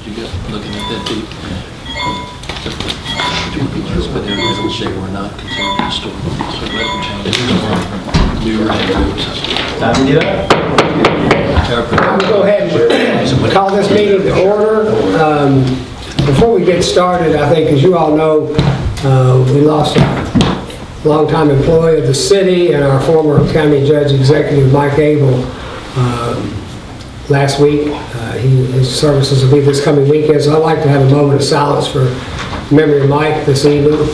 you get looking at that deep. But every real estate we're not considered historical, so that would change newer neighborhoods. Time to get up. I'm going to go ahead and call this meeting to order. Before we get started, I think, as you all know, we lost a longtime employee of the city and our former county judge executive, Mike Abel, last week. His services will be this coming weekend, so I'd like to have a moment of silence for memory of Mike this evening.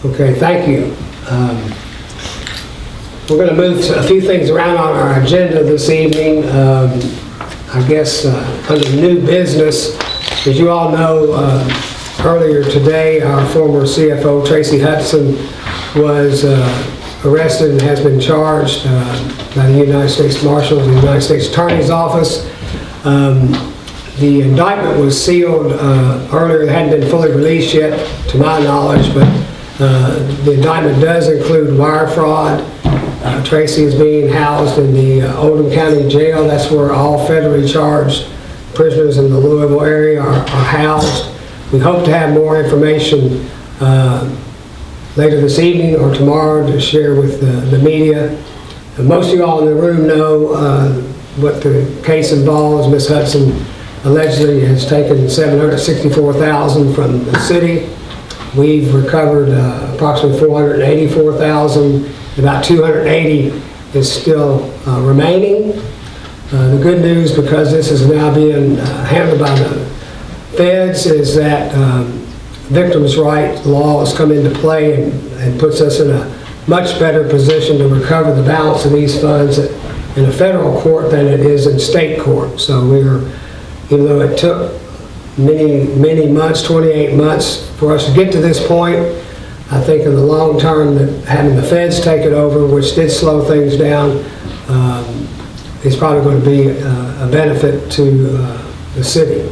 Okay, thank you. We're going to move a few things around on our agenda this evening. I guess under new business, as you all know, earlier today, our former CFO, Tracy Hudson, was arrested and has been charged by the United States Marshals and the United States Attorney's Office. The indictment was sealed earlier. It hadn't been fully released yet, to my knowledge, but the indictment does include wire fraud. Tracy is being housed in the Oldham County Jail. That's where all federally charged prisoners in the Louisville area are housed. We hope to have more information later this evening or tomorrow to share with the media. Most of you all in the room know what the case involves. Ms. Hudson allegedly has taken $764,000 from the city. We've recovered approximately $484,000. About $280 is still remaining. The good news, because this is now being handled by the feds, is that victims' rights laws come into play and puts us in a much better position to recover the balance of these funds in a federal court than it is in state court. So even though it took many months, 28 months for us to get to this point, I think in the long term that having the feds take it over, which did slow things down, is probably going to be a benefit to the city.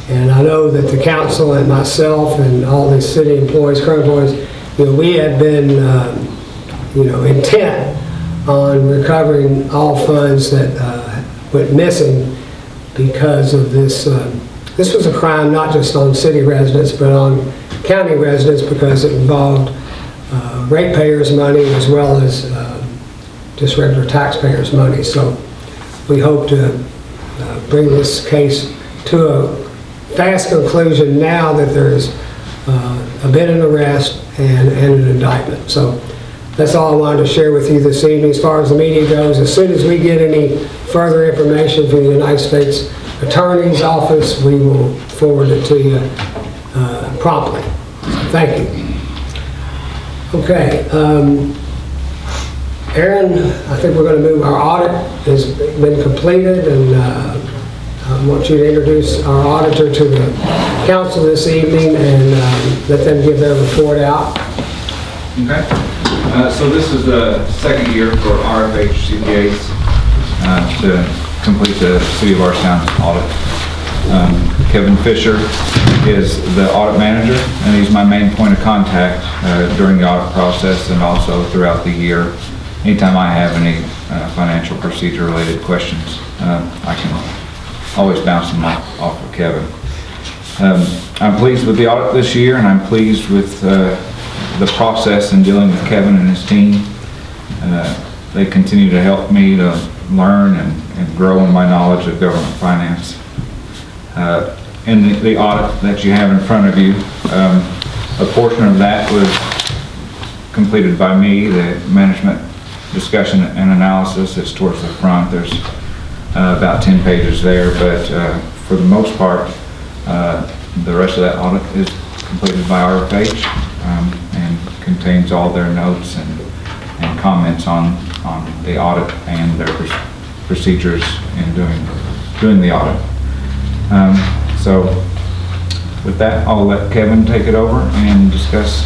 And I know that the council and myself and all the city employees, current employees, we had been intent on recovering all funds that went missing because of this. This was a crime not just on city residents, but on county residents, because it involved ratepayers' money as well as just regular taxpayers' money. So we hope to bring this case to a fast conclusion now that there's been an arrest and an indictment. So that's all I wanted to share with you this evening. As far as the media goes, as soon as we get any further information from the United States Attorney's Office, we will forward it to you promptly. Thank you. Okay, Aaron, I think we're going to move. Our audit has been completed, and I want you to introduce our auditor to the council this evening and let them give their report out. Okay. So this is the second year for RFH CPAs to complete the City of Bardstown audit. Kevin Fisher is the audit manager, and he's my main point of contact during the audit process and also throughout the year. Anytime I have any financial procedure related questions, I can always bounce them off of Kevin. I'm pleased with the audit this year, and I'm pleased with the process in dealing with Kevin and his team. They continue to help me to learn and grow in my knowledge of government finance. In the audit that you have in front of you, a portion of that was completed by me. The management discussion and analysis is towards the front. There's about 10 pages there, but for the most part, the rest of that audit is completed by RFH and contains all their notes and comments on the audit and their procedures in doing the audit. So with that, I'll let Kevin take it over and discuss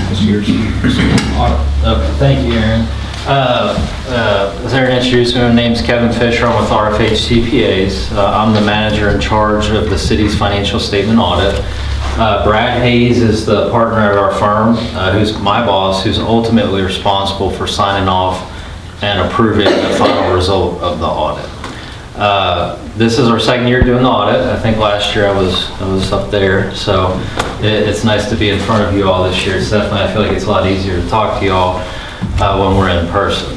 this year's audit. Okay, thank you, Aaron. As Aaron introduced me, my name's Kevin Fisher. I'm with RFH CPAs. I'm the manager in charge of the city's financial statement audit. Brad Hayes is the partner at our firm, who's my boss, who's ultimately responsible for signing off and approving the final result of the audit. This is our second year doing the audit. I think last year I was up there, so it's nice to be in front of you all this year. It's definitely, I feel like it's a lot easier to talk to you all when we're in person.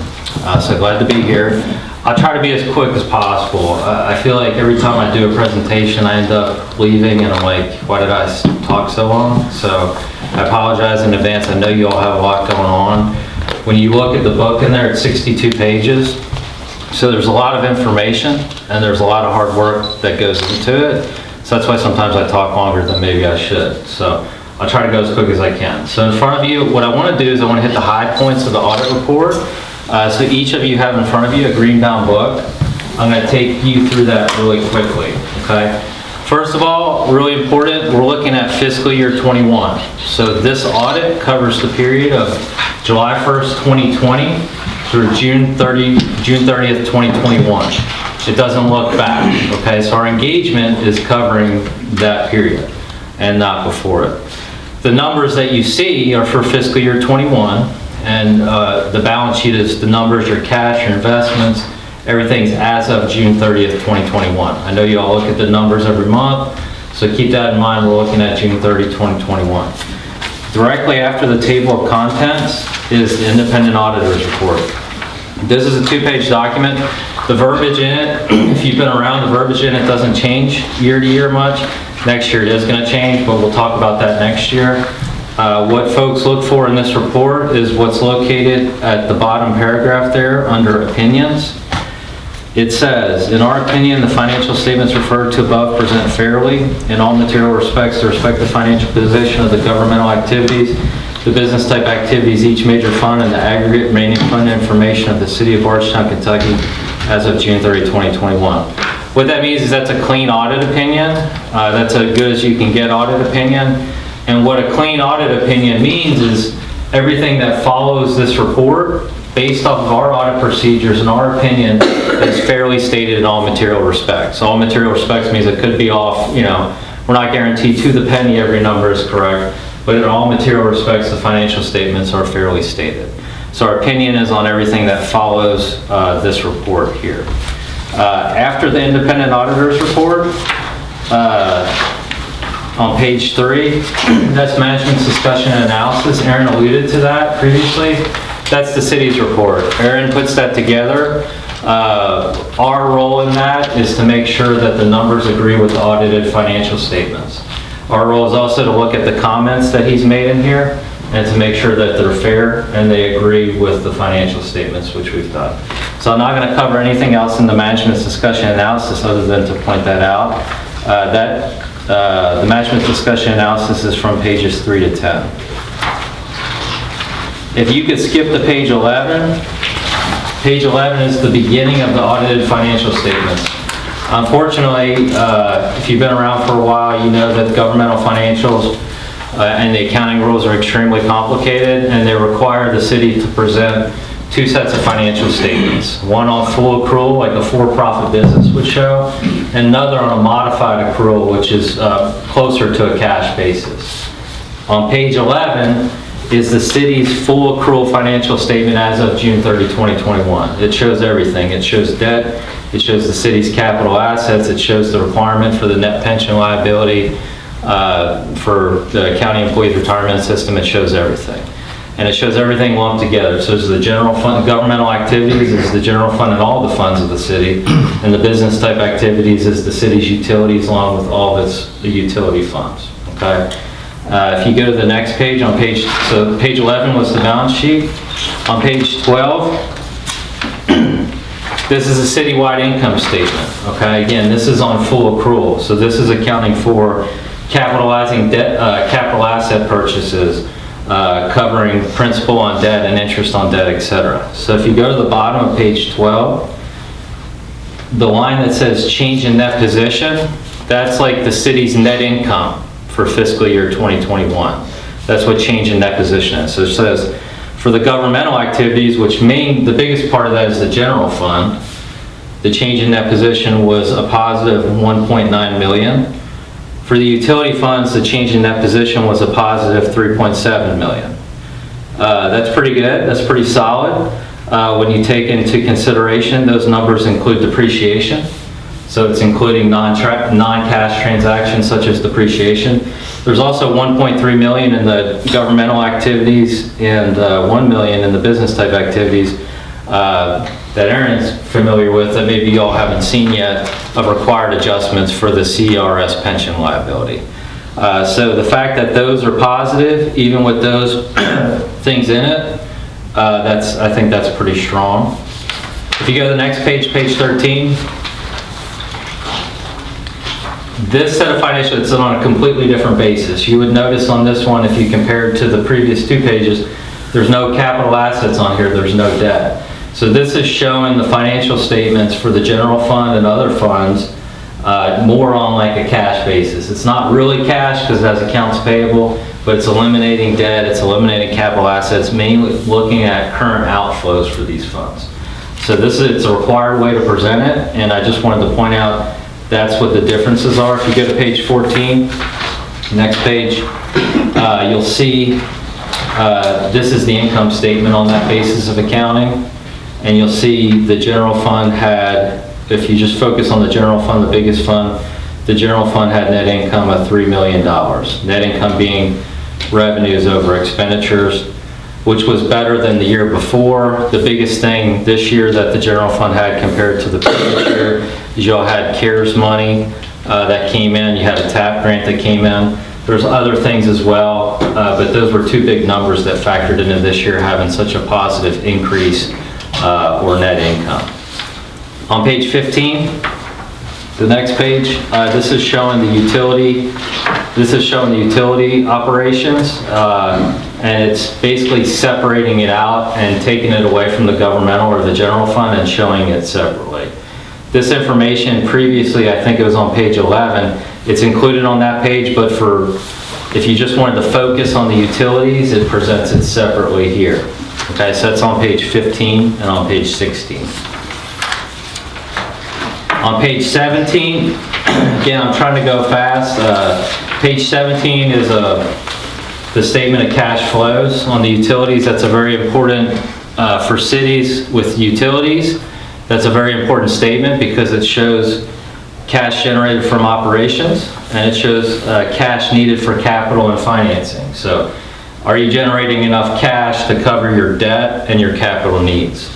So glad to be here. I'll try to be as quick as possible. I feel like every time I do a presentation, I end up leaving and I'm like, why did I talk so long? So I apologize in advance. I know you all have a lot going on. When you look at the book in there, it's 62 pages. So there's a lot of information and there's a lot of hard work that goes into it. So that's why sometimes I talk longer than maybe I should. So I'll try to go as quick as I can. So in front of you, what I want to do is I want to hit the high points of the audit report. So each of you have in front of you a green bound book. I'm going to take you through that really quickly, okay? First of all, really important, we're looking at fiscal year 21. So this audit covers the period of July 1st, 2020 through June 30th, 2021. It doesn't look back, okay? So our engagement is covering that period and not before it. The numbers that you see are for fiscal year 21. And the balance sheet is the numbers, your cash, your investments, everything's as of June 30th, 2021. I know you all look at the numbers every month, so keep that in mind. We're looking at June 30, 2021. Directly after the table of contents is the independent auditor's report. This is a 2-page document. The verbiage in it, if you've been around, the verbiage in it doesn't change year to year much. Next year it is going to change, but we'll talk about that next year. What folks look for in this report is what's located at the bottom paragraph there under opinions. It says, in our opinion, the financial statements referred to above present fairly in all material respects the respective financial position of the governmental activities, the business type activities, each major fund, and the aggregate remaining fund information of the city of Bardstown, Kentucky as of June 30, 2021. What that means is that's a clean audit opinion. That's a good as you can get audit opinion. And what a clean audit opinion means is everything that follows this report, based off of our audit procedures and our opinion, is fairly stated in all material respects. All material respects means it could be off, you know, we're not guaranteed to the penny every number is correct, but in all material respects, the financial statements are fairly stated. So our opinion is on everything that follows this report here. After the independent auditor's report, on page 3, that's management's discussion and analysis. Aaron alluded to that previously. That's the city's report. Aaron puts that together. Our role in that is to make sure that the numbers agree with the audited financial statements. Our role is also to look at the comments that he's made in here and to make sure that they're fair and they agree with the financial statements, which we've done. So I'm not going to cover anything else in the management's discussion and analysis other than to point that out. The management discussion analysis is from pages 3 to 10. If you could skip to page 11, page 11 is the beginning of the audited financial statements. Unfortunately, if you've been around for a while, you know that governmental financials and the accounting rules are extremely complicated, and they require the city to present 2 sets of financial statements. One on full accrual, like a for-profit business would show, and another on a modified accrual, which is closer to a cash basis. On page 11 is the city's full accrual financial statement as of June 30, 2021. It shows everything. It shows debt, it shows the city's capital assets, it shows the requirement for the net pension liability for the county employees retirement system. It shows everything. And it shows everything lumped together. So there's the general fund, governmental activities is the general fund and all the funds of the city. And the business type activities is the city's utilities along with all of its utility funds, okay? If you go to the next page, so page 11 was the balance sheet. On page 12, this is a citywide income statement, okay? Again, this is on full accrual. So this is accounting for capitalizing debt, capital asset purchases, covering principal on debt and interest on debt, etc. So if you go to the bottom of page 12, the line that says change in net position, that's like the city's net income for fiscal year 2021. That's what change in net position is. So it says for the governmental activities, which the biggest part of that is the general fund, the change in net position was a positive $1.9 million. For the utility funds, the change in net position was a positive 3.7 million. That's pretty good, that's pretty solid. When you take into consideration, those numbers include depreciation. So it's including non-cash transactions such as depreciation. There's also 1.3 million in the governmental activities and 1 million in the business type activities that Aaron's familiar with that maybe y'all haven't seen yet of required adjustments for the CERS pension liability. So the fact that those are positive, even with those things in it, I think that's pretty strong. If you go to the next page, page 13, this set of financials is on a completely different basis. You would notice on this one, if you compare it to the previous 2 pages, there's no capital assets on here, there's no debt. So this is showing the financial statements for the general fund and other funds more on like a cash basis. It's not really cash because it has accounts payable, but it's eliminating debt, it's eliminating capital assets, mainly looking at current outflows for these funds. So it's a required way to present it, and I just wanted to point out that's what the differences are. If you go to page 14, next page, you'll see this is the income statement on that basis of accounting. And you'll see the general fund had, if you just focus on the general fund, the biggest fund, the general fund had net income of $3 million. Net income being revenues over expenditures, which was better than the year before. The biggest thing this year that the general fund had compared to the previous year is y'all had CARES money that came in. You had a TAP grant that came in. There's other things as well, but those were 2 big numbers that factored into this year having such a positive increase or net income. On page 15, the next page, this is showing the utility. This is showing the utility operations, and it's basically separating it out and taking it away from the governmental or the general fund and showing it separately. This information previously, I think it was on page 11. It's included on that page, but if you just wanted to focus on the utilities, it presents it separately here. Okay, so that's on page 15 and on page 16. On page 17, again, I'm trying to go fast. Page 17 is the statement of cash flows on the utilities. That's a very important, for cities with utilities, that's a very important statement because it shows cash generated from operations and it shows cash needed for capital and financing. So are you generating enough cash to cover your debt and your capital needs?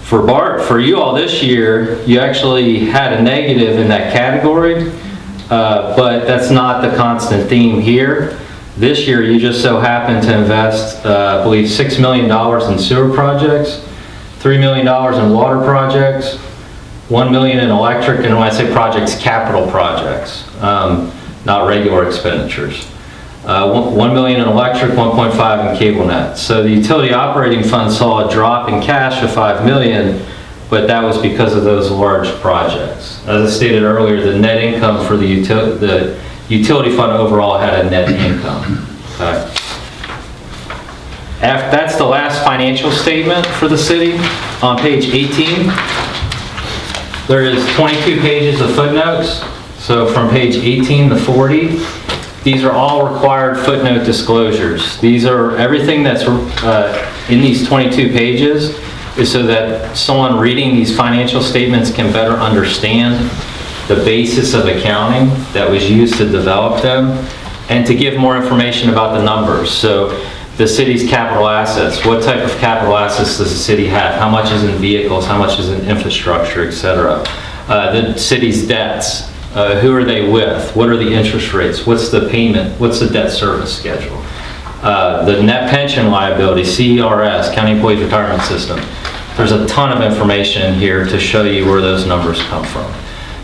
For you all this year, you actually had a negative in that category, but that's not the constant theme here. This year, you just so happen to invest, I believe, $6 million in sewer projects, $3 million in water projects, $1 million in electric, and when I say projects, capital projects, not regular expenditures. $1 million in electric, 1.5 in cable net. So the utility operating fund saw a drop in cash of $5 million, but that was because of those large projects. As I stated earlier, the net income for the utility fund overall had a net income. Okay. That's the last financial statement for the city. On page 18, there is 22 pages of footnotes. So from page 18 to 40, these are all required footnote disclosures. These are everything that's in these 22 pages is so that someone reading these financial statements can better understand the basis of accounting that was used to develop them and to give more information about the numbers. So the city's capital assets, what type of capital assets does the city have? How much is in vehicles? How much is in infrastructure, etc.? The city's debts. Who are they with? What are the interest rates? What's the payment? What's the debt service schedule? The net pension liability, CERS, County Employees Retirement System. There's a ton of information here to show you where those numbers come from.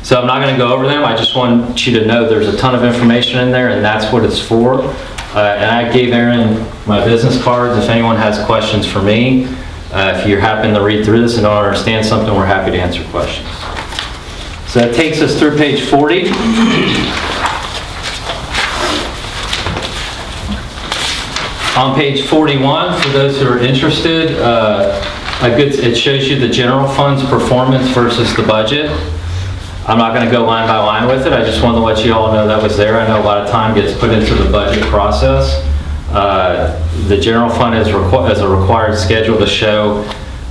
So I'm not going to go over them. I just want you to know there's a ton of information in there, and that's what it's for. And I gave Aaron my business cards. If anyone has questions for me, if you happen to read through this and don't understand something, we're happy to answer questions. So that takes us through page 40. On page 41, for those who are interested, it shows you the general fund's performance versus the budget. I'm not going to go line by line with it. I just wanted to let you all know that was there. I know a lot of time gets put into the budget process. The general fund is a required schedule to show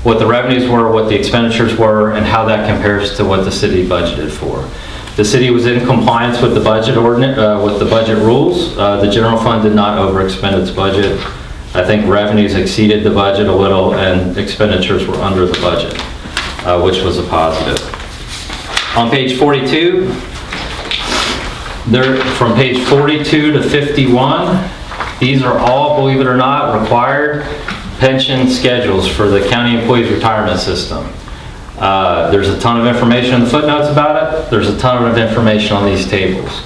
what the revenues were, what the expenditures were, and how that compares to what the city budgeted for. The city was in compliance with the budget ordinance, with the budget rules. The general fund did not overexpend its budget. I think revenues exceeded the budget a little, and expenditures were under the budget, which was a positive. On page 42, from page 42 to 51, these are all, believe it or not, required pension schedules for the county employees retirement system. There's a ton of information in the footnotes about it. There's a ton of information on these tables.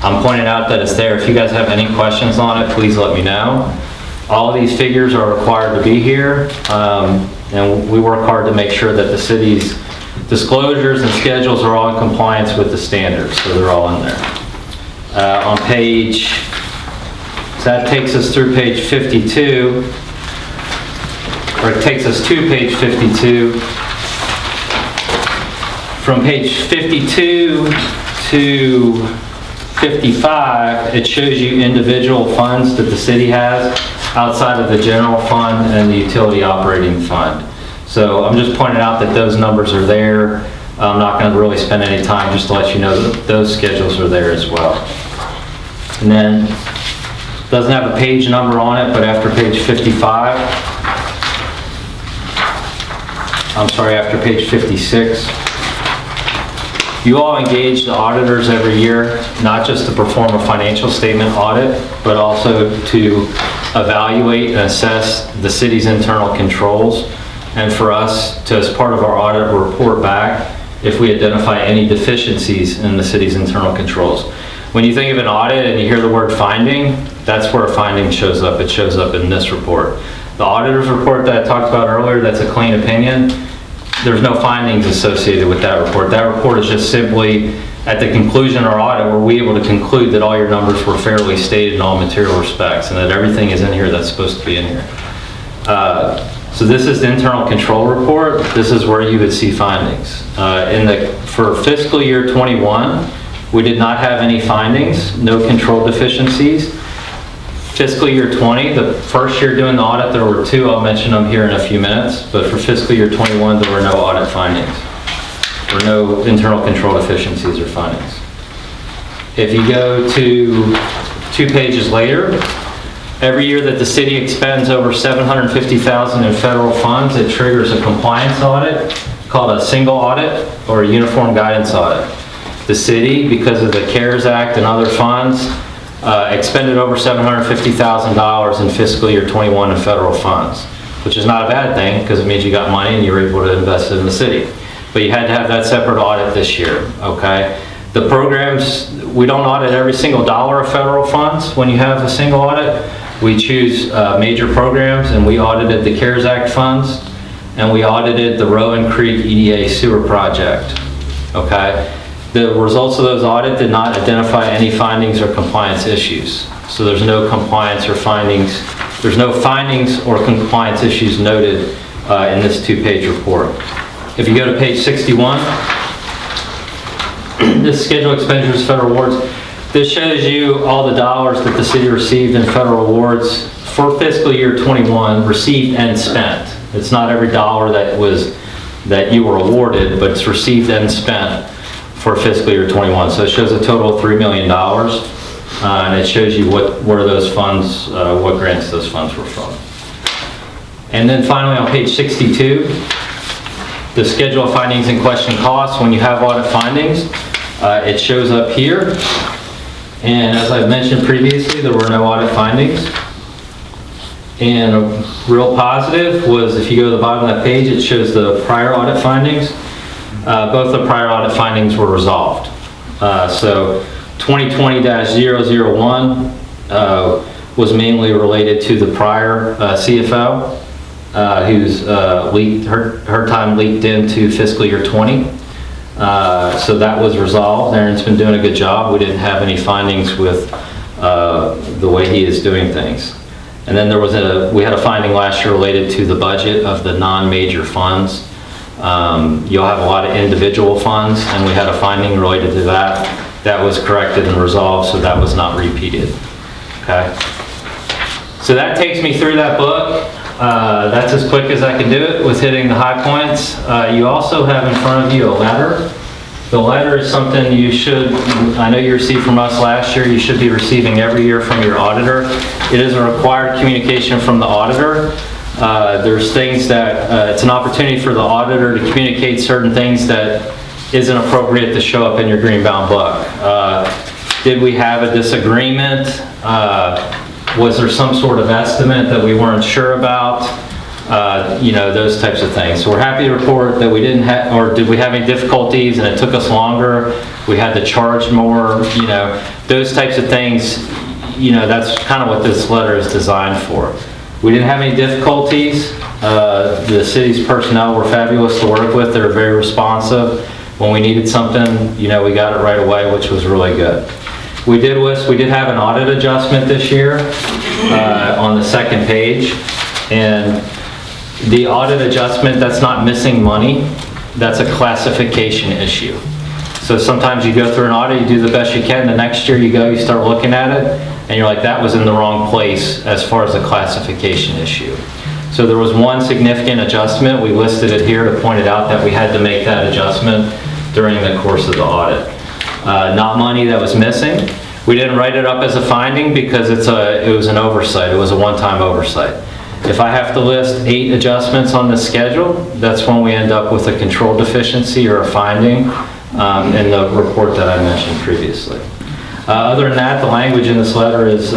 I'm pointing out that it's there. If you guys have any questions on it, please let me know. All of these figures are required to be here, and we work hard to make sure that the city's disclosures and schedules are all in compliance with the standards, so they're all in there. On page, so that takes us through page 52, or it takes us to page 52. From page 52 to 55, it shows you individual funds that the city has outside of the general fund and the utility operating fund. So I'm just pointing out that those numbers are there. I'm not going to really spend any time just to let you know that those schedules are there as well. And then, doesn't have a page number on it, but after page 55, I'm sorry, after page 56, you all engage the auditors every year, not just to perform a financial statement audit, but also to evaluate and assess the city's internal controls, and for us to, as part of our audit, report back if we identify any deficiencies in the city's internal controls. When you think of an audit and you hear the word finding, that's where a finding shows up. It shows up in this report. The auditor's report that I talked about earlier, that's a clean opinion, there's no findings associated with that report. That report is just simply, at the conclusion of our audit, were we able to conclude that all your numbers were fairly stated in all material respects and that everything is in here that's supposed to be in here. So this is the internal control report. This is where you would see findings. For fiscal year 21, we did not have any findings, no control deficiencies. Fiscal year 20, the first year doing the audit, there were two. I'll mention them here in a few minutes. But for fiscal year 21, there were no audit findings. There were no internal control deficiencies or findings. If you go to 2 pages later, every year that the city expends over $750,000 in federal funds, it triggers a compliance audit called a single audit or a uniform guidance audit. The city, because of the CARES Act and other funds, expended over $750,000 in fiscal year 21 in federal funds, which is not a bad thing because it means you got money and you were able to invest it in the city. But you had to have that separate audit this year, okay? The programs, we don't audit every single dollar of federal funds when you have a single audit. We choose major programs, and we audited the CARES Act funds, and we audited the Rowan Creek EDA sewer project, okay? The results of those audits did not identify any findings or compliance issues. So there's no compliance or findings, there's no findings or compliance issues noted in this 2-page report. If you go to page 61, this schedule of expenditures federal awards, this shows you all the dollars that the city received in federal awards for fiscal year 21, received and spent. It's not every dollar that you were awarded, but it's received and spent for fiscal year 21. So it shows a total of $3 million, and it shows you where those funds, what grants those funds were from. And then finally on page 62, the schedule of findings and question costs. When you have audit findings, it shows up here. And as I mentioned previously, there were no audit findings. And a real positive was, if you go to the bottom of that page, it shows the prior audit findings. Both the prior audit findings were resolved. So 2020-001 was mainly related to the prior CFO, whose her time leaked into fiscal year 20. So that was resolved. Aaron's been doing a good job. We didn't have any findings with the way he is doing things. And then we had a finding last year related to the budget of the non-major funds. You'll have a lot of individual funds, and we had a finding related to that. That was corrected and resolved, so that was not repeated. Okay? So that takes me through that book. That's as quick as I can do it with hitting the high points. You also have in front of you a letter. The letter is something you should, I know you received from us last year, you should be receiving every year from your auditor. It is a required communication from the auditor. There's things that, it's an opportunity for the auditor to communicate certain things that isn't appropriate to show up in your greenbound book. Did we have a disagreement? Was there some sort of estimate that we weren't sure about? You know, those types of things. So we're happy to report that we didn't have, or did we have any difficulties and it took us longer? We had to charge more, you know, those types of things. You know, that's kind of what this letter is designed for. We didn't have any difficulties. The city's personnel were fabulous to work with. They were very responsive. When we needed something, you know, we got it right away, which was really good. We did have an audit adjustment this year on the second page. And the audit adjustment, that's not missing money. That's a classification issue. So sometimes you go through an audit, you do the best you can. The next year you go, you start looking at it, and you're like, that was in the wrong place as far as the classification issue. So there was one significant adjustment. We listed it here to point it out that we had to make that adjustment during the course of the audit. Not money that was missing. We didn't write it up as a finding because it was an oversight. It was a one-time oversight. If I have to list 8 adjustments on the schedule, that's when we end up with a control deficiency or a finding in the report that I mentioned previously. Other than that, the language in this letter is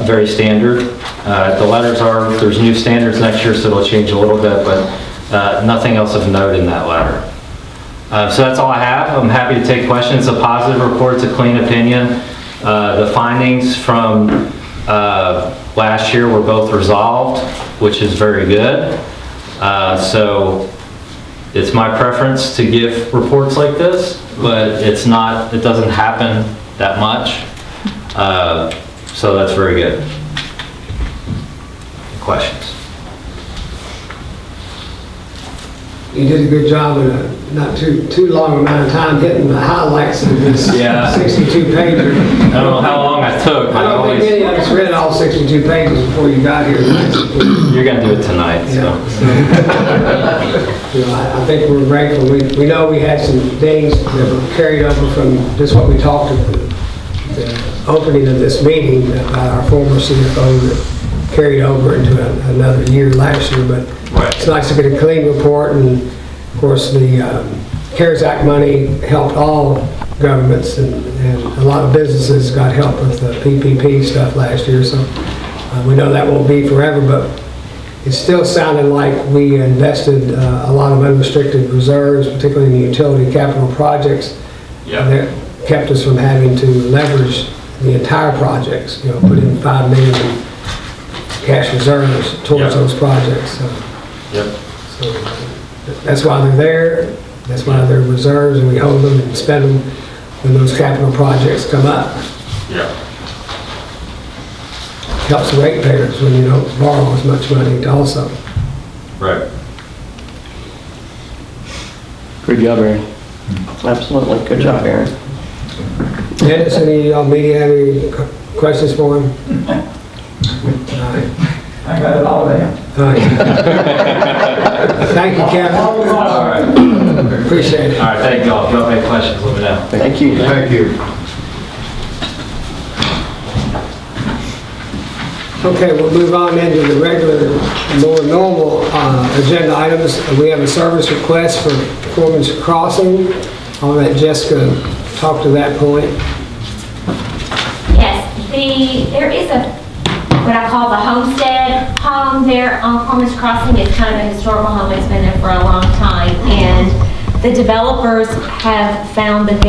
very standard. There's new standards next year, so it'll change a little bit, but nothing else of note in that letter. So that's all I have. I'm happy to take questions. It's a positive report, it's a clean opinion. The findings from last year were both resolved, which is very good. So it's my preference to give reports like this, but it doesn't happen that much. So that's very good. Questions? You did a good job in a not too long amount of time hitting the highlights of this 62-pager. I don't know how long I took. I don't think any of us read all 62 pages before you got here. You're going to do it tonight. Yeah. You know, I think we're grateful. We know we had some things that were carried over from just what we talked about the opening of this meeting about our former CFO that carried over into another year last year, but it's nice to get a clean report. And of course the CARES Act money helped all governments, and a lot of businesses got help with the PPP stuff last year, so we know that won't be forever, but it still sounded like we invested a lot of unrestricted reserves, particularly in the utility capital projects. That kept us from having to leverage the entire projects, you know, put in $5 million in cash reserves towards those projects. So that's why they're there. That's why they're reserves, and we hold them and spend them when those capital projects come up. Helps the ratepayers when you don't borrow as much money also. Right. Good job, Aaron. Absolutely. Good job, Aaron. Dennis, any media have any questions for him? I got it all there. All right. Thank you, Kevin. All right. Appreciate it. All right, thank y'all. If you have any questions, let me know. Thank you. Thank you. Okay, we'll move on into the regular, more normal agenda items. We have a service request for Foreman's Crossing. I'll let Jessica talk to that point. Yes, there is what I call the homestead home there on Foreman's Crossing. It's kind of a historical home. It's been there for a long time. And the developers have found that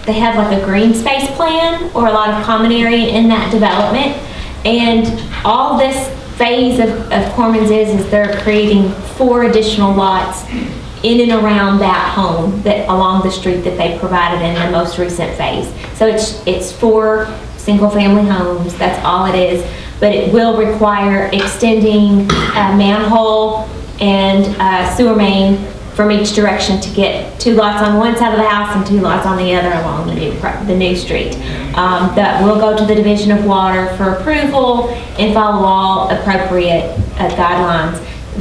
they have like a green space plan or a lot of common area in that development. And all this phase of Corman's is they're creating 4 additional lots in and around that home that along the street that they provided in the most recent phase. So it's 4 single-family homes. That's all it is. But it will require extending a manhole and sewer main from each direction to get 2 lots on one side of the house and 2 lots on the other along the new street. That will go to the Division of Water for approval and follow all appropriate guidelines.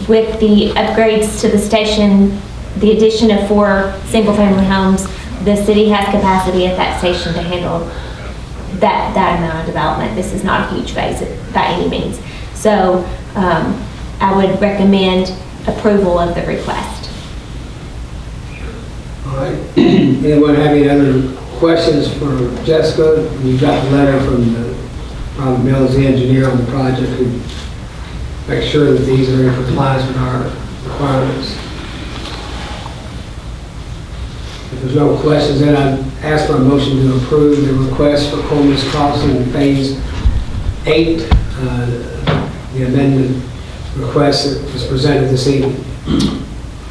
With the upgrades to the station, the addition of 4 single-family homes, the city has capacity at that station to handle that amount of development. This is not a huge phase by any means. So I would recommend approval of the request. All right. Anyone have any other questions for Jessica? You got the letter from Robert Mills, the engineer on the project, who makes sure that these are in compliance with our requirements. If there's no questions, then I'd ask for a motion to approve the request for Coleman's Crossing Phase 8, the amended request that was presented this evening.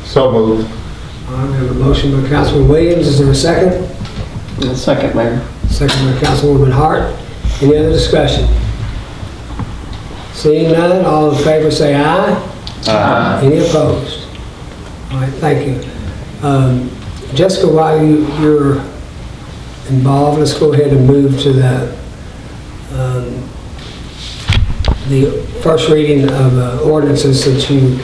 So moved. All right, we have a motion by Councilman Williams. Is there a second? Second, Mayor. Second by Councilwoman Hart. Any other discussion? Seeing none, all in favor say aye. Aye. Any opposed? All right, thank you. Jessica, while you're involved, let's go ahead and move to the first reading of ordinances, since you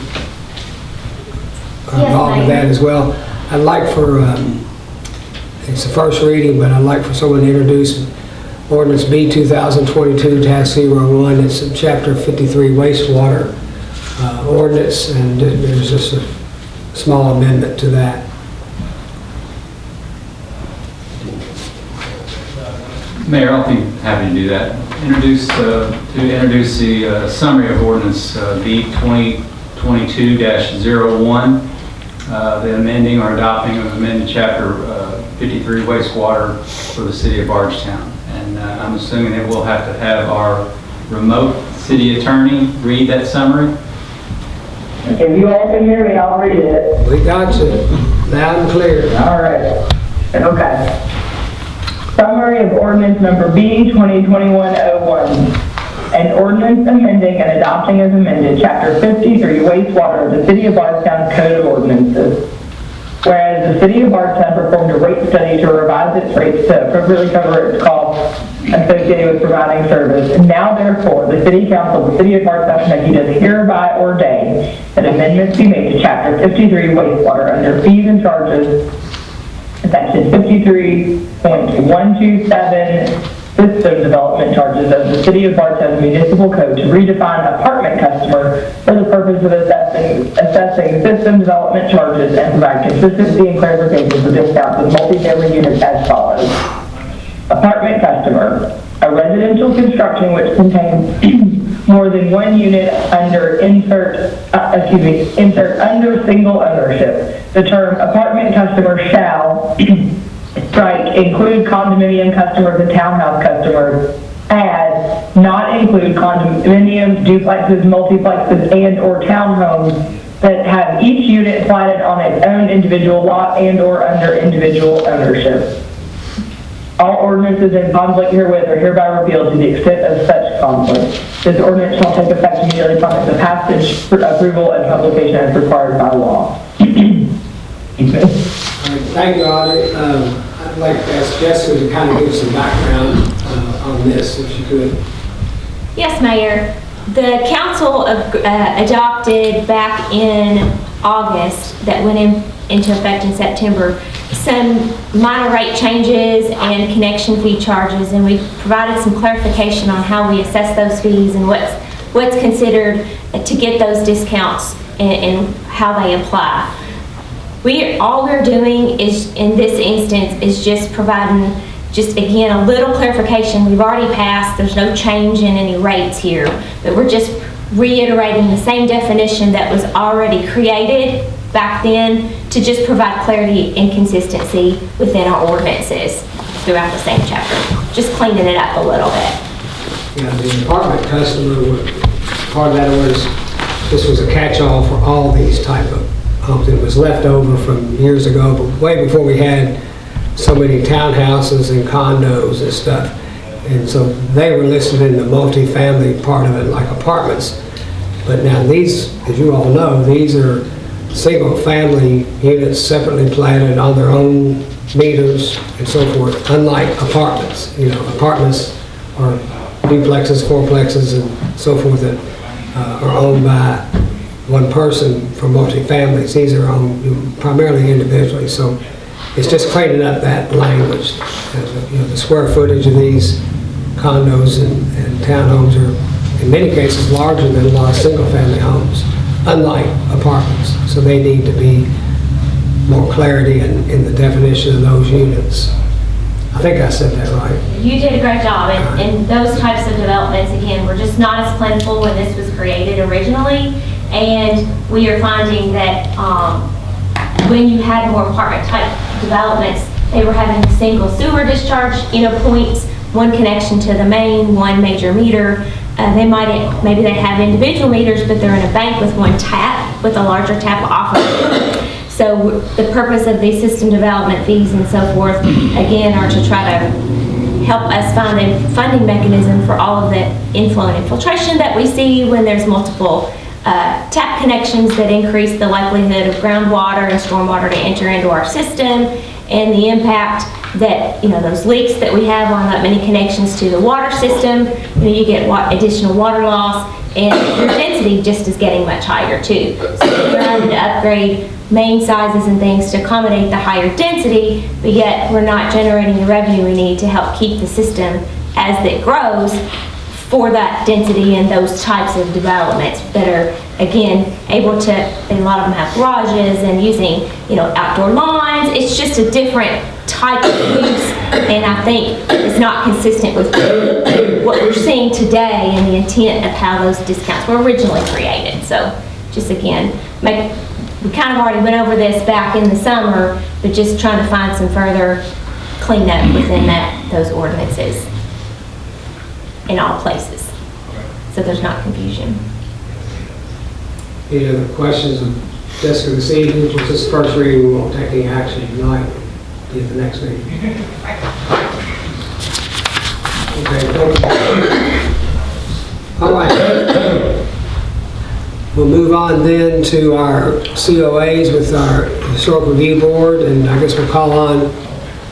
are Yes, involved in ma'am. that as well. I'd like for, it's the first reading, but I'd like for someone to introduce ordinance B 2022-01. It's in Chapter 53 wastewater ordinance, and there's just a small amendment to that. Mayor, I'll be happy to do that. Introduce the summary of ordinance B 2022-01, the amending or adopting of amended chapter 53 wastewater for the city of Bardstown. And I'm assuming that we'll have to have our remote city attorney read that summary. If you all can hear me, I'll read it. We got you, loud and clear. All right. Okay. Summary of ordinance number B 2021-01. An ordinance amending and adopting as amended Chapter 53 wastewater of the City of Bardstown's Code of Ordinances. Whereas the City of Bardstown performed a rate study to revise its rates to appropriately cover its costs associated with providing service. And now therefore, the City Council of the City of Bardstown, Kentucky does hereby ordain that amendments be made to Chapter 53 wastewater under fees and charges, Section 53.127, system development charges of the City of Bardstown's municipal code to redefine apartment customer for the purpose of assessing system development charges and provide consistency and clarification for discounts with multifamily units as follows. Apartment customer, a residential construction which contains more than one unit under insert under single ownership. The term apartment customer shall strike include condominium customers and townhouse customers, add not include condominiums, duplexes, multiplexes, and or townhomes that have each unit platted on its own individual lot and or under individual ownership. All ordinances in conflict herewith are hereby repealed to the extent of such conflict. This ordinance shall take effect immediately upon its passage, approval, and publication as required by law. All right, thank you, Audit. I'd like to ask Jessica to kind of give some background on this, if you could. Yes, Mayor. The council adopted back in August, that went into effect in September, some minor rate changes and connection fee charges, and we provided some clarification on how we assess those fees and what's considered to get those discounts and how they apply. All we're doing is, in this instance, is just providing, again, a little clarification. We've already passed, there's no change in any rates here, but we're just reiterating the same definition that was already created back then to just provide clarity and consistency within our ordinances throughout the same chapter. Just cleaning it up a little bit. Yeah, the apartment customer, part of that was, this was a catch-all for all these type of homes. It was left over from years ago, but way before we had so many townhouses and condos and stuff. And so they were listed in the multifamily part of it, like apartments. But now these, as you all know, these are single-family units separately platted on their own meters and so forth, unlike apartments. You know, apartments are duplexes, fourplexes, and so forth that are owned by one person for multi-families. These are owned primarily individually, so it's just cleaning up that language. You know, the square footage of these condos and townhomes are, in many cases, larger than a lot of single-family homes, unlike apartments. So they need to be more clarity in the definition of those units. I think I said that right. You did a great job, and those types of developments, again, were just not as plentiful when this was created originally, and we are finding that when you had more apartment-type developments, they were having a single sewer discharge, points, one connection to the main, one major meter. Maybe they have individual meters, but they're in a bank with one tap, with a larger tap off of it. So the purpose of these system development fees and so forth, again, are to try to help us find a funding mechanism for all of the inflow and infiltration that we see when there's multiple tap connections that increase the likelihood of groundwater and stormwater to enter into our system, and the impact that, those leaks that we have on that many connections to the water system, you get additional water loss, and your density just is getting much higher too. So we're having to upgrade main sizes and things to accommodate the higher density, but yet we're not generating the revenue we need to help keep the system as it grows for that density and those types of developments that are, again, able to, a lot of them have garages and using, outdoor lawns. It's just a different type of use, and I think it's not consistent with what we're seeing today and the intent of how those discounts were originally created. So just again, we kind of already went over this back in the summer, but just trying to find some further cleanup within those ordinances in all places, so there's not confusion. Any other questions of Jessica this evening? Which is first reading, we won't take any action tonight. Be at the next meeting. Okay, thank you. All right. We'll move on then to our COAs with our Historic Review Board, and I guess we'll call on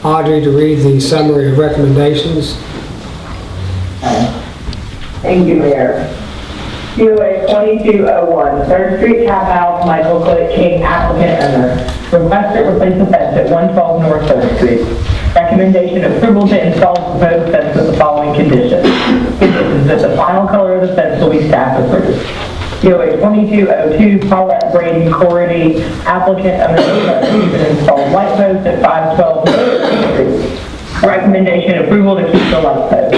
Audrey to read the summary of recommendations. Thank you, Mayor. COA 2201, 3rd Street Tap House, Michael Click King, applicant owner. Request to replace the fence at 112 North 3rd Street. Recommendation approval to install proposed fence with the following conditions. Conditions that the final color of the fence will be staff approved. COA 2202, Paulette Braden Corridy, applicant owner, request to install light post at 512 North 3rd Street. Recommendation approval to keep the light post.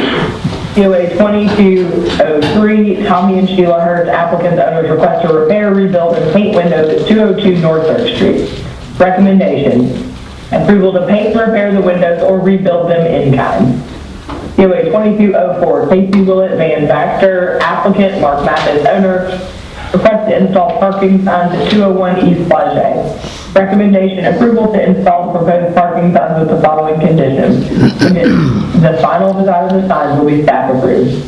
COA 2203, Tommy and Sheila Hurst, applicants, owners, request to repair, rebuild, and paint windows at 202 North 3rd Street. Recommendation, approval to paint, repair the windows, or rebuild them in kind. COA 2204, Casey Willett Van Baxter, applicant, Mark Mathis, owner, request to install parking signs at 201 East Flagey. Recommendation, approval to install proposed parking signs with the following conditions. The final design of the signs will be staff approved.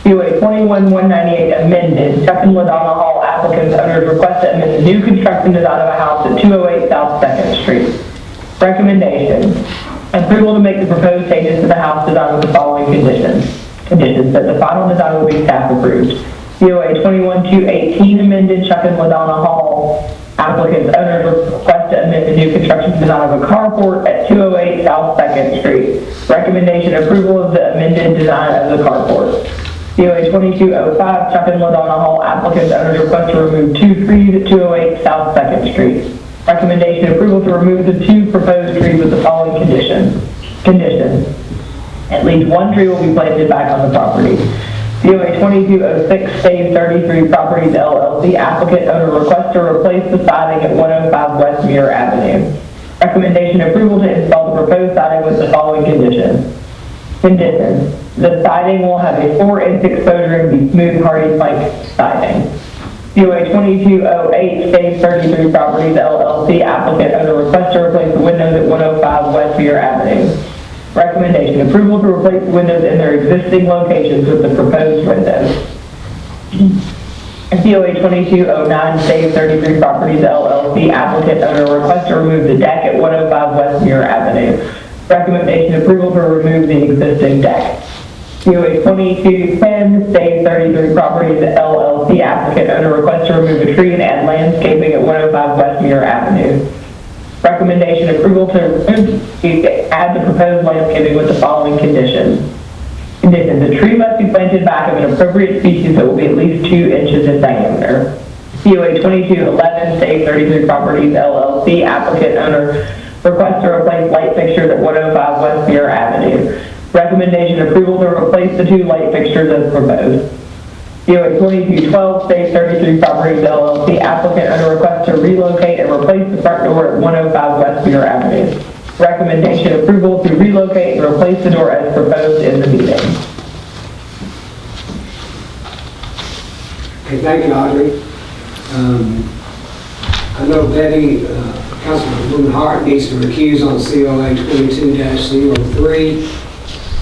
COA 21198 amended, Chuck and LaDonna Hall, applicants, owners, request to amend the new construction design of a house at 208 South 2nd Street. Recommendation, approval to make the proposed changes to the house design with the following conditions. Conditions that the final design will be staff approved. COA 21218 amended, Chuck and LaDonna Hall, applicants, owners, request to amend the new construction design of a carport at 208 South 2nd Street. Recommendation, approval of the amended design of the carport. COA 2205, Chuck and LaDonna Hall, applicants, owners, request to remove 2 trees at 208 South 2nd Street. Recommendation, approval to remove the 2 proposed trees with the following conditions. At least 1 tree will be planted back on the property. COA 2206, Save 33 Properties LLC, applicant, owner, request to replace the siding at 105 West Muir Avenue. Recommendation, approval to install the proposed siding with the following conditions. Conditions, the siding will have a 4-inch exposure and be smooth, hardy plank siding. COA 2208, Save 33 Properties LLC, applicant, owner, request to replace the windows at 105 West Muir Avenue. Recommendation, approval to replace the windows in their existing locations with the proposed windows. COA 2209, Save 33 Properties LLC, applicant owner request to remove the deck at 105 West Muir Avenue. Recommendation approval to remove the existing deck. COA 2210, Save 33 Properties LLC, applicant owner request to remove a tree and add landscaping at 105 West Muir Avenue. Recommendation approval to add the proposed landscaping with the following conditions. Conditions: the tree must be planted back of an appropriate species that will be at least 2 inches in diameter. COA 2211, Save 33 Properties LLC, applicant owner request to replace light fixtures at 105 West Muir Avenue. Recommendation approval to replace the 2 light fixtures as proposed. COA 2212, Save 33 Properties LLC, applicant owner request to relocate and replace the front door at 105 West Muir Avenue. Recommendation approval to relocate and replace the door as proposed in the meeting. Okay, thank you, Audrey. I know Betty, Councilwoman Hart needs to recuse on COA 22-03.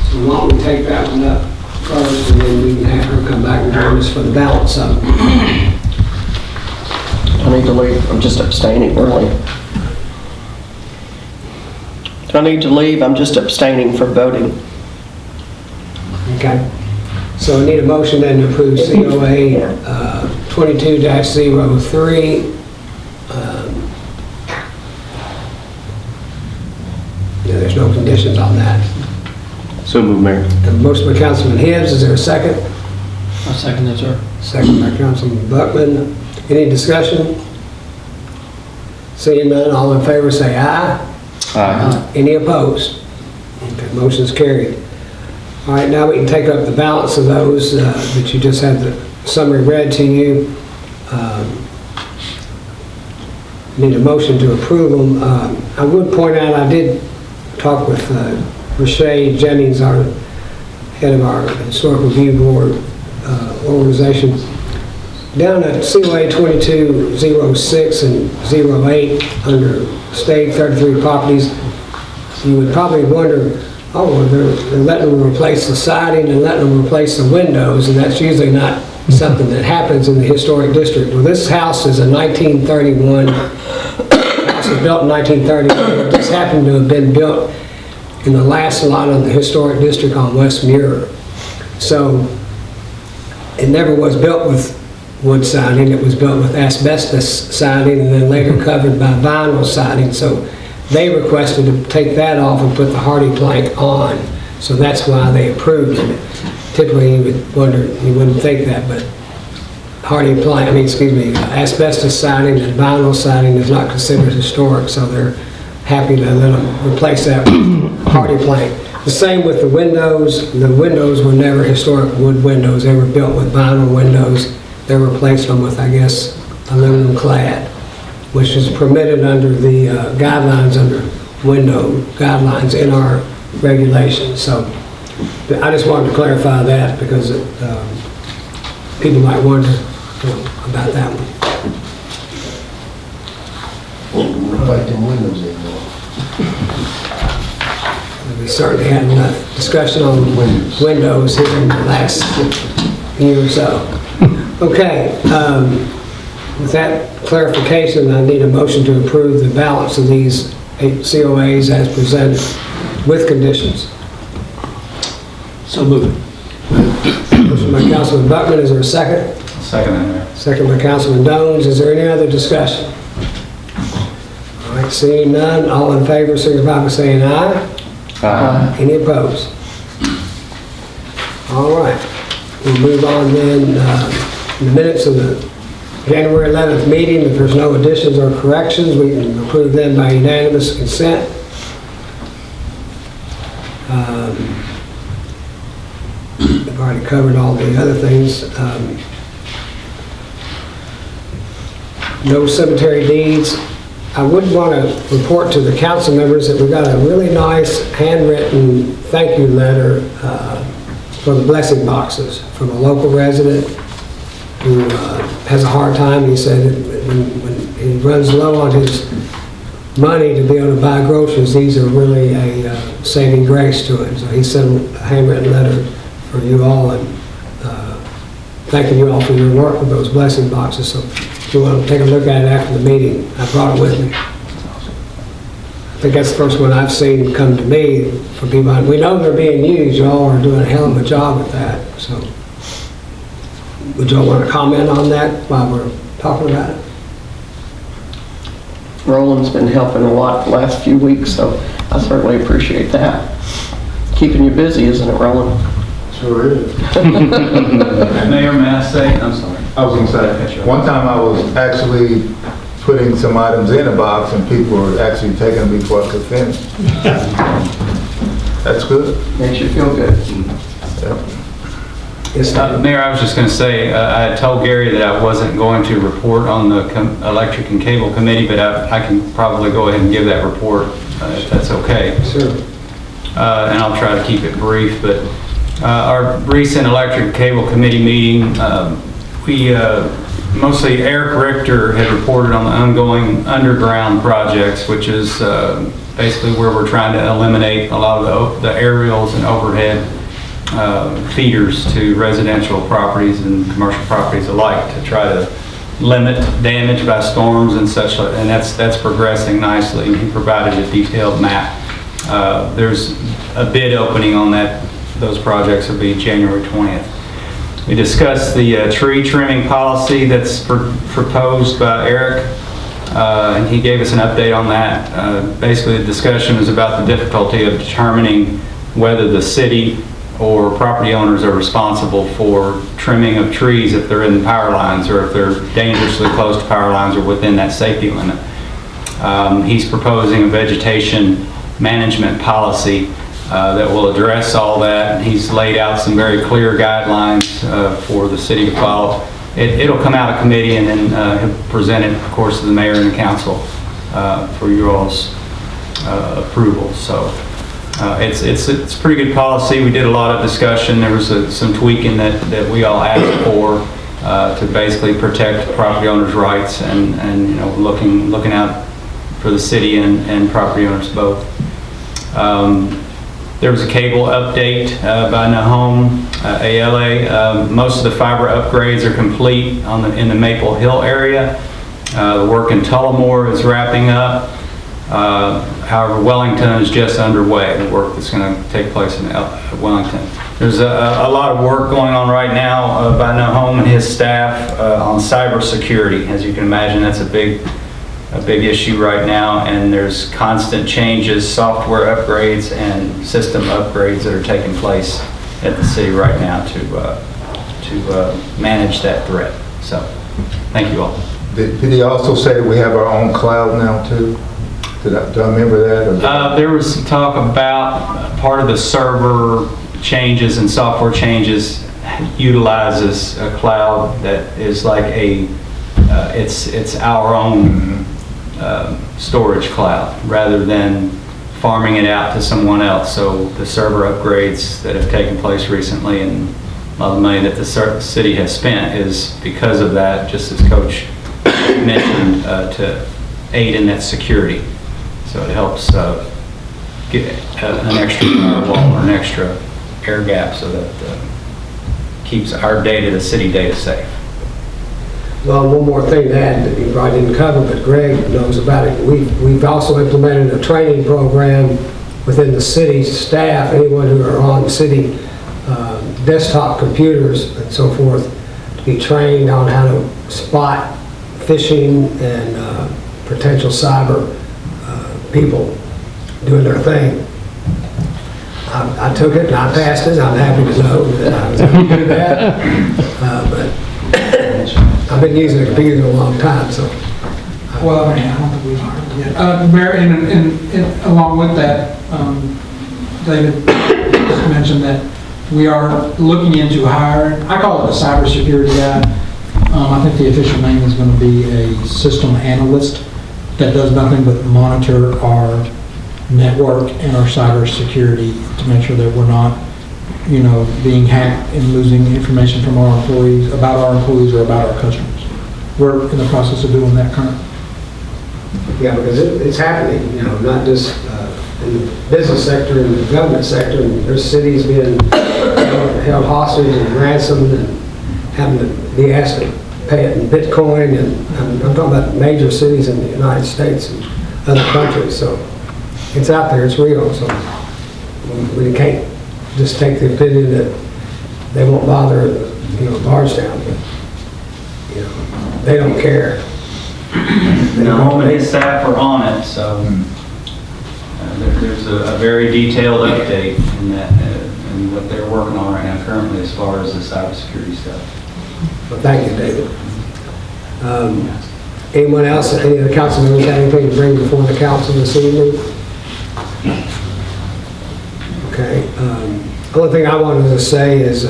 So why don't we take that one up first, and then we can have her come back and join us for the balance of it. I need to leave. I'm just abstaining, really. Do I need to leave? I'm just abstaining from voting. Okay. So I need a motion then to approve COA 22-03. Yeah, there's no conditions on that. So move, Mayor. A motion by Councilman Hibbs, is there a second? I'll second that, sir. Second by Councilman Buckman. Any discussion? Seeing none, all in favor say aye. Aye. Any opposed? Okay, motion's carried. All right, now we can take up the balance of those that you just had the summary read to you. Need a motion to approve them. I would point out, I did talk with Rashay Jennings, our head of our Historical Review Board organization. Down at COA 2206 and 08, under State 33 Properties, you would probably wonder, oh, they're letting them replace the siding and letting them replace the windows, and that's usually not something that happens in the historic district. Well, this house is a 1931, house was built in 1931. This happened to have been built in the last lot of the historic district on West Muir. So it never was built with wood siding, it was built with asbestos siding and then later covered by vinyl siding. So they requested to take that off and put the hardy plank on. So that's why they approved it. Typically you would wonder, you wouldn't think that, but hardy plank, asbestos siding and vinyl siding is not considered historic, so they're happy to let them replace that with hardy plank. The same with the windows. The windows were never historic wood windows. They were built with vinyl windows. They replaced them with, I guess, aluminum clad, which is permitted under the guidelines, under window guidelines in our regulations. So I just wanted to clarify that because people might wonder about that one. Replace them windows anymore. We certainly had enough discussion on windows here in the last year or so. Okay, with that clarification, I need a motion to approve the balance of these 8 COAs as presented with conditions. So moved. Motion by Councilman Buckman, is there a second? Second, Mayor. Second by Councilman Jones, is there any other discussion? All right, seeing none, all in favor, signify by saying aye. Aye. Any opposed? All right, we'll move on then. In the minutes of the January 11th meeting, if there's no additions or corrections, we can approve them by unanimous consent. We've already covered all the other things. No cemetery deeds. I would want to report to the council members that we got a really nice handwritten thank you letter for the blessing boxes from a local resident who has a hard time. He said that when he runs low on his money to be able to buy groceries, these are really a saving grace to him. So he sent a handwritten letter for you all and thanking you all for your work with those blessing boxes. So if you want to take a look at it after the meeting, I brought it with me. I think that's the first one I've seen come to me from people. We know they're being used. Y'all are doing a hell of a job with that. So would y'all want to comment on that while we're talking about it? Roland's been helping a lot the last few weeks, so I certainly appreciate that. Keeping you busy, isn't it, Roland? Sure is. Mayor, may I say, I'm sorry. I was gonna say, one time I was actually putting some items in a box and people were actually taking them before I could finish. That's good. Makes you feel good. Yep. Mayor, I was just going to say, I had told Gary that I wasn't going to report on the Electric and Cable Committee, but I can probably go ahead and give that report if that's okay. Sure. And I'll try to keep it brief, but our recent Electric and Cable Committee meeting, mostly Eric Richter had reported on the ongoing underground projects, which is basically where we're trying to eliminate a lot of the aerials and overhead feeders to residential properties and commercial properties alike to try to limit damage by storms and such, and that's progressing nicely. He provided a detailed map. There's a bid opening on those projects will be January 20th. We discussed the tree trimming policy that's proposed by Eric, and he gave us an update on that. Basically, the discussion was about the difficulty of determining whether the city or property owners are responsible for trimming of trees if they're in power lines or if they're dangerously close to power lines or within that safety limit. He's proposing a vegetation management policy that will address all that. He's laid out some very clear guidelines for the city to follow. It'll come out of committee and then he'll present it, of course, to the mayor and the council for your all's approval. So it's a pretty good policy. We did a lot of discussion. There was some tweaking that we all asked for to basically protect property owners' rights and you know, looking out for the city and property owners both. There was a cable update by Nahome ALA. Most of the fiber upgrades are complete in the Maple Hill area. The work in Tullamore is wrapping up. However, Wellington is just underway, the work that's going to take place in Wellington. There's a lot of work going on right now by Nahome and his staff on cybersecurity. As you can imagine, that's a big issue right now, and there's constant changes, software upgrades, and system upgrades that are taking place at the city right now to manage that threat. So, thank you all. Did he also say that we have our own cloud now too? Do I remember that? There was some talk about part of the server changes and software changes utilizes a cloud that is like it's our own storage cloud rather than farming it out to someone else. So the server upgrades that have taken place recently and a lot of the money that the city has spent is because of that, just as Coach mentioned, to aid in that security. So it helps get an extra firewall or an extra air gap so that keeps our data, the city data, safe. Well, one more thing to add that you probably didn't cover, but Greg knows about it. We've also implemented a training program within the city staff, anyone who are on city desktop computers and so forth, to be trained on how to spot phishing and potential cyber people doing their thing. I took it and I passed it. I'm happy to know that I was able to do that. But I've been using a computer a long time, so. Well, I mean, I don't think we've hired yet. Mayor, and along with that, David just mentioned that we are looking into hiring, I call it a cybersecurity guy. I think the official name is going to be a system analyst that does nothing but monitor our network and our cybersecurity to make sure that we're not, you know, being hacked and losing information from our employees, about our employees or about our customers. We're in the process of doing that currently. Yeah, because it's happening, you know, not just in the business sector and the government sector. And there's cities being held hostage and ransomed, and having to be asked to pay it in Bitcoin, and I'm talking about major cities in the United States and other countries, so it's out there, it's real, so we can't just take the opinion that they won't bother, Bardstown, but, they don't care. No, but his staff are on it, so there's a very detailed update in that, and what they're working on right now currently as far as the cybersecurity stuff. Well, thank you, David. Anyone else, any of the council members have anything to bring before the council this evening? Okay. The only thing I wanted to say is,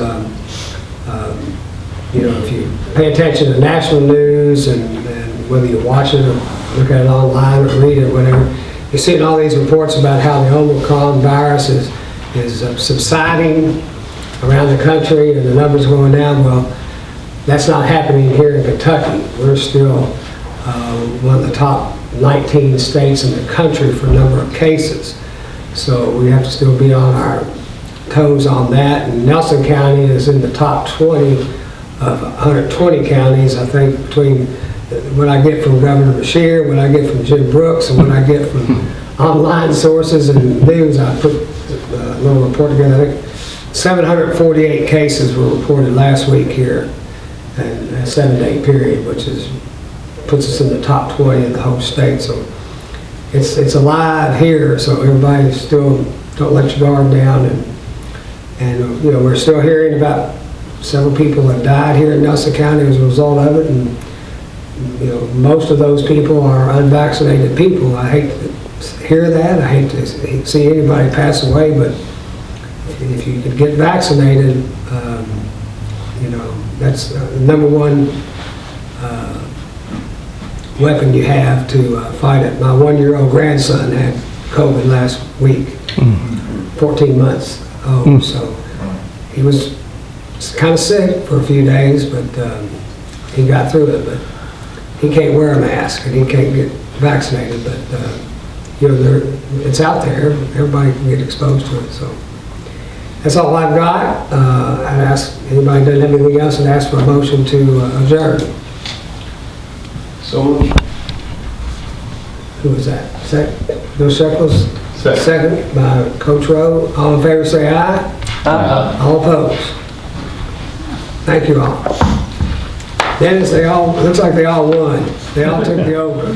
if you pay attention to national news and whether you watch it or look at it online or read it or whatever, you're seeing all these reports about how the Omicron virus is subsiding around the country and the numbers are going down. Well, that's not happening here in Kentucky. We're still one of the top 19 states in the country for a number of cases. So we have to still be on our toes on that. And Nelson County is in the top 20 of 120 counties, I think, between what I get from Governor Beshear, what I get from Jim Brooks, and what I get from online sources and news. I put a little report together. I think 748 cases were reported last week here in a 7-day period, which puts us in the top 20 in the whole state. So it's alive here, so everybody still don't let your guard down. And we're still hearing about several people that died here in Nelson County as a result of it, and most of those people are unvaccinated people. I hate to hear that. I hate to see anybody pass away, but if you could get vaccinated, that's the number one weapon you have to fight it. My 1-year-old grandson had COVID last week, 14 months old, so he was kind of sick for a few days, but he got through it. But he can't wear a mask and he can't get vaccinated, but it's out there. Everybody can get exposed to it. So that's all I've got. I'd ask anybody doesn't have anything else, and ask for a motion to adjourn. So moved. Who was that? Bill Shekels? Second by Coach Rowe. All in favor say aye. Aye. All opposed? Thank you all. Dennis, looks like they all won. They all took the over.